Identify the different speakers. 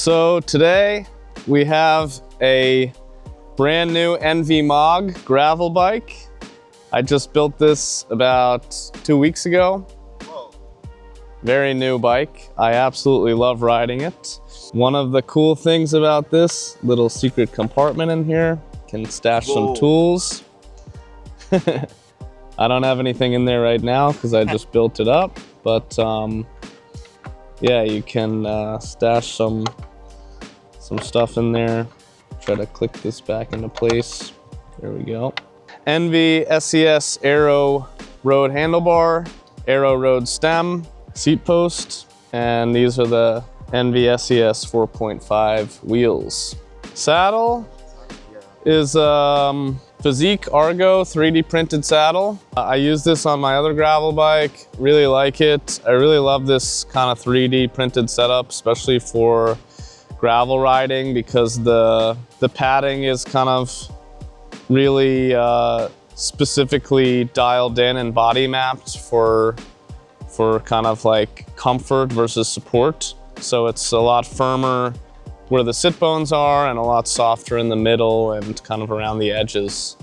Speaker 1: So today we have a brand new NV Mog gravel bike. I just built this about 2 weeks ago.
Speaker 2: Whoa.
Speaker 1: Very new bike. I absolutely love riding it. One of the cool things about this little secret compartment in here, can stash some tools. I don't have anything in there right now because I just built it up, but yeah, you can stash some stuff in there. Try to click this back into place. There we go. NV SES Aero Road handlebar, Aero Road stem, seat post, and these are the NV SES 4.5 wheels. Saddle is Physique Argo 3D printed saddle. I use this on my other gravel bike, really like it. I really love this kind of 3D printed setup, especially for gravel riding, because the padding is kind of really specifically dialed in and body mapped for kind of like comfort versus support. So it's a lot firmer where the sit bones are and a lot softer in the middle and kind of around the edges.